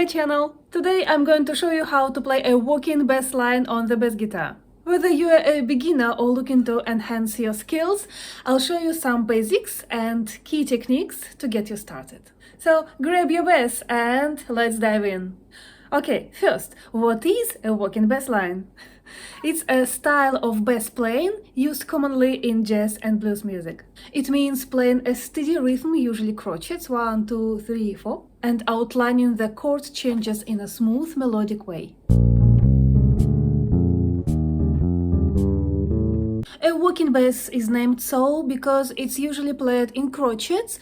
my channel! Today I'm going to show you how to play a walking bass line on the bass guitar. Whether you're a beginner or looking to enhance your skills, I'll show you some basics and key techniques to get you started. So grab your bass and let's dive in. Okay, first, what is a walking bass line? It's a style of bass playing used commonly in jazz and blues music. It means playing a steady rhythm, usually crotchets 1, 2, 3, 4, and outlining the chord changes in a smooth melodic way. A walking bass is named so because it's usually played in crotchets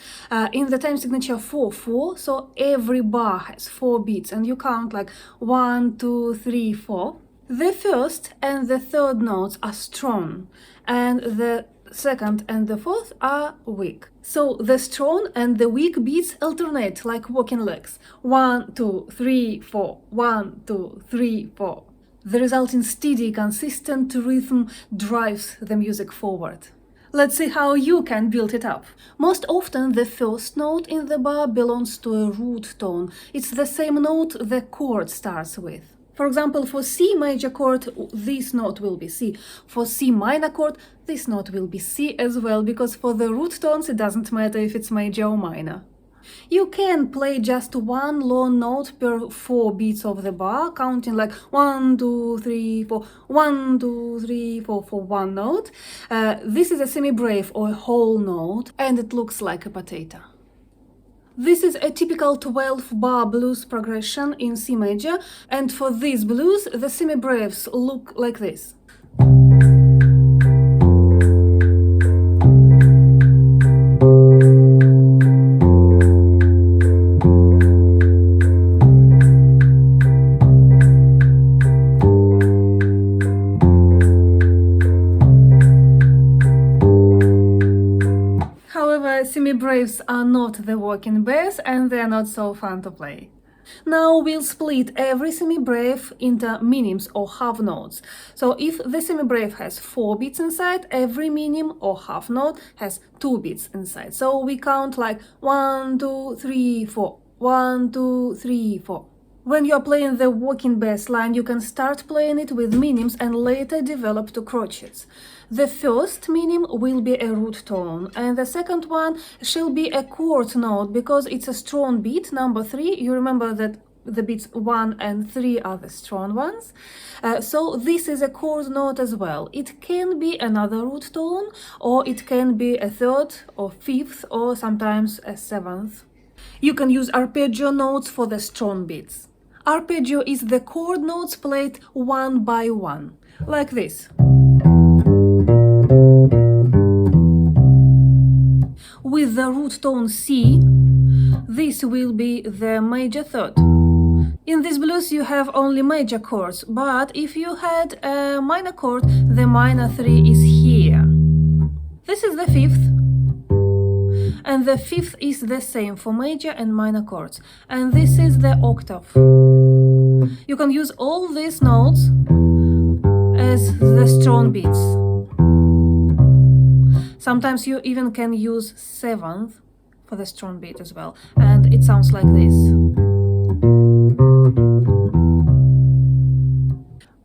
in the time signature 4/4, so every bar has 4 beats and you count like 1, 2, 3, 4. The first and the third notes are strong and the second and the fourth are weak. So the strong and the weak beats alternate like walking legs. 1, 2, 3, 4, 1, 2, 3, 4. The resulting steady, consistent rhythm drives the music forward. Let's see how you can build it up. Most often the first note in the bar belongs to a root tone. It's the same note the chord starts with. For example, for C major chord, this note will be C. For C minor chord, this note will be C as well, because for the root tones it doesn't matter if it's major or minor. You can play just one long note per 4 beats of the bar, counting like 1, 2, 3, 4, 1, 2, 3, 4 for one note. This is a semi-breve or a whole note, and it looks like a potato. This is a typical 12-bar blues progression in C major, and for this blues, the semi-breves look like this. Semi-breves are not the walking bass and they're not so fun to play. Now we'll split every semi-breve into minims or half notes. So if the semi-breve has 4 beats inside, every minim or half note has 2 beats inside. So we count like 1, 2, 3, 4, 1, 2, 3, 4. When you're playing the walking bass line, you can start playing it with minims and later develop to crotchets. The first minim will be a root tone, and the second one shall be a chord note because it's a strong beat, number 3. You remember that the beats 1 and 3 are the strong ones. So this is a chord note as well. It can be another root tone, or it can be a third or fifth, or sometimes a 7th. You can use arpeggio notes for the strong beats. Arpeggio is the chord notes played one by one, like this. With the root tone C, this will be the major third. In this blues you have only major chords, but if you had a minor chord, the minor 3 is here. This is the 5th, and the 5th is the same for major and minor chords, and this is the octave. You can use all these notes as the strong beats. Sometimes you even can use 7th for the strong beat as well, and it sounds like this.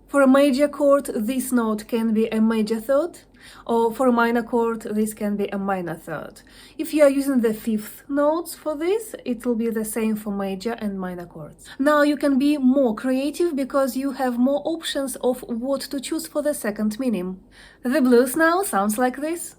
For a major chord, this note can be a major third, or for a minor chord, this can be a minor third. If you are using the 5th notes for this, it will be the same for major and minor chords. Now you can be more creative because you have more options of what to choose for the second minim. The blues now sounds like this.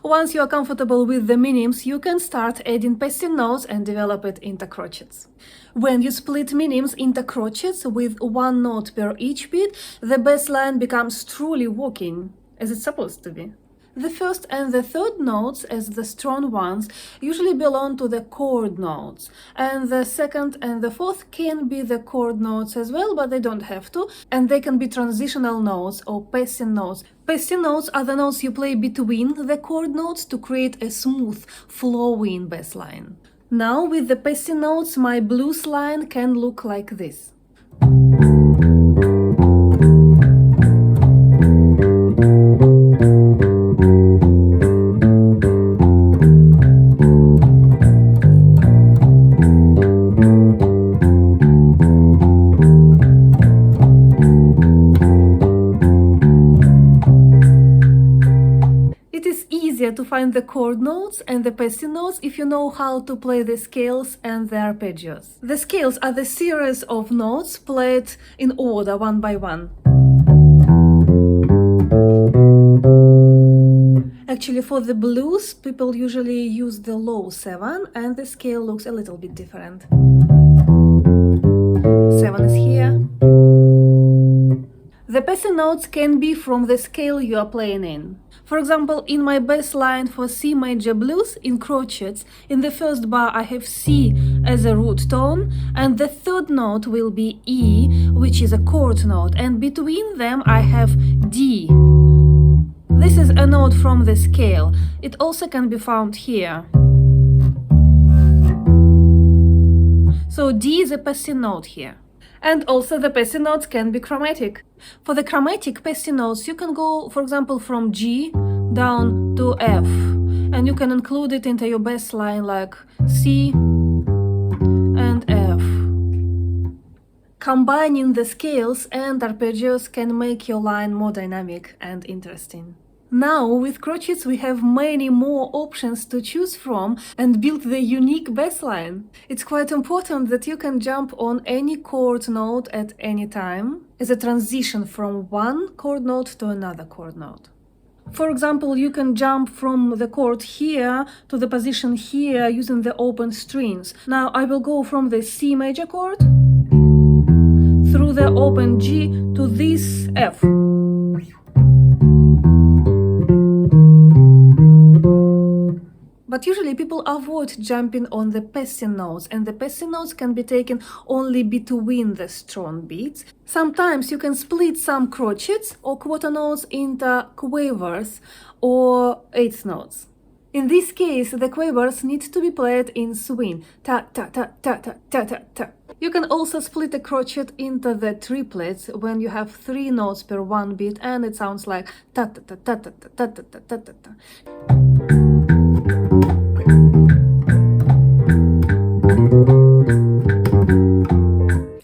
Once you are comfortable with the minims, you can start adding passing notes and develop it into crotchets. When you split minims into crotchets with 1 note per each beat, the bass line becomes truly walking, as it's supposed to be. The first and the third notes, as the strong ones, usually belong to the chord notes, and the second and the fourth can be the chord notes as well, but they don't have to, and they can be transitional notes or passing notes. Passing notes are the notes you play between the chord notes to create a smooth, flowing bass line. Now, with the passing notes, my blues line can look like this. To find the chord notes and the passing notes if you know how to play the scales and the arpeggios. The scales are the series of notes played in order, one by one. Actually, for the blues, people usually use the low 7 and the scale looks a little bit different. 7 is here. The passing notes can be from the scale you are playing in. For example, in my bass line for C major blues in Crotchets, in the first bar I have C as a root tone, and the third note will be E, which is a chord note, and between them I have D. This is a note from the scale. It also can be found here. So D is a passing note here. And also the passing notes can be chromatic. For the chromatic passing notes, you can go, for example, from G down to F, and you can include it into your bass line like C and F. Combining the scales and arpeggios can make your line more dynamic and interesting. Now, with Crotchets, we have many more options to choose from and build the unique bass line. It's quite important that you can jump on any chord note at any time as a transition from one chord note to another chord note. For example, you can jump from the chord here to the position here using the open strings. Now I will go from the C major chord through the open G to this F. But usually people avoid jumping on the passing notes, and the passing notes can be taken only between the strong beats. Sometimes you can split some crotchets or quarter notes into quavers or eighth notes. In this case, the quavers need to be played in swing. Ta ta ta ta ta ta ta ta. You can also split a crotchet into the triplets when you have 3 notes per one beat, and it sounds like ta ta ta ta ta ta ta ta ta ta ta.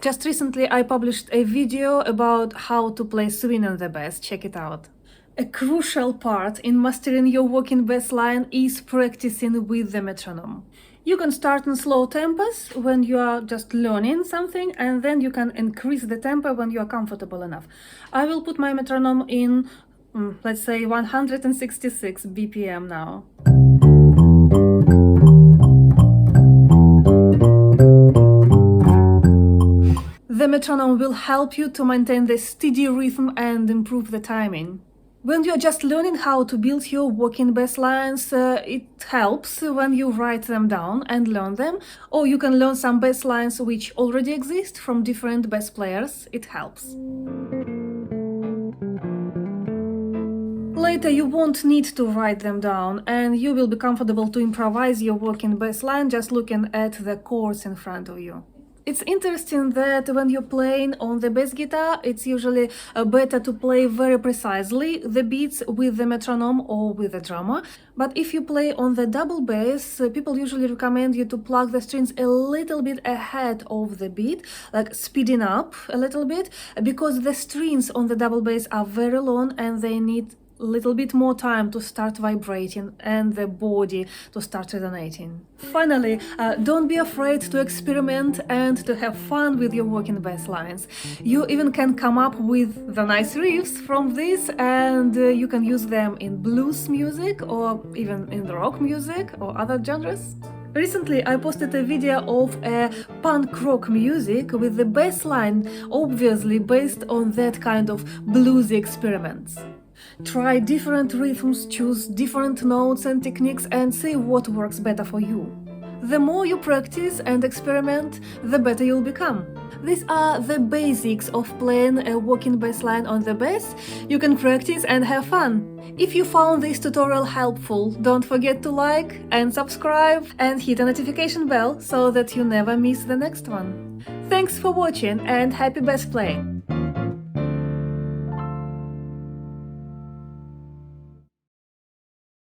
Just recently I published a video about how to play swing on the bass, check it out. A crucial part in mastering your working bass line is practicing with the metronome. You can start in slow tempos when you are just learning something, and then you can increase the tempo when you are comfortable enough. I will put my metronome in, let's say 166 BPM now. The metronome will help you to maintain the steady rhythm and improve the timing. When you're just learning how to build your working bass lines, it helps when you write them down and learn them, or you can learn some bass lines which already exist from different bass players. It helps. Later you won't need to write them down, and you will be comfortable to improvise your working bass line just looking at the chords in front of you. It's interesting that when you're playing on the bass guitar, it's usually better to play very precisely the beats with the metronome or with the drummer. But if you play on the double bass, people usually recommend you to plug the strings a little bit ahead of the beat, like speeding up a little bit, because the strings on the double bass are very long and they need a little bit more time to start vibrating and the body to start resonating. Finally, don't be afraid to experiment and to have fun with your working bass lines. You even can come up with the nice riffs from this, and you can use them in blues music or even in rock music or other genres. Recently I posted a video of a punk rock music with the bass line obviously based on that kind of bluesy experiments. Try different rhythms, choose different notes and techniques, and see what works better for you. The more you practice and experiment, the better you'll become. These are the basics of playing a walking bass line on the bass. You can practice and have fun. If you found this tutorial helpful, don't forget to like and subscribe and hit a notification bell so that you never miss the next one. Thanks for watching and happy bass playing!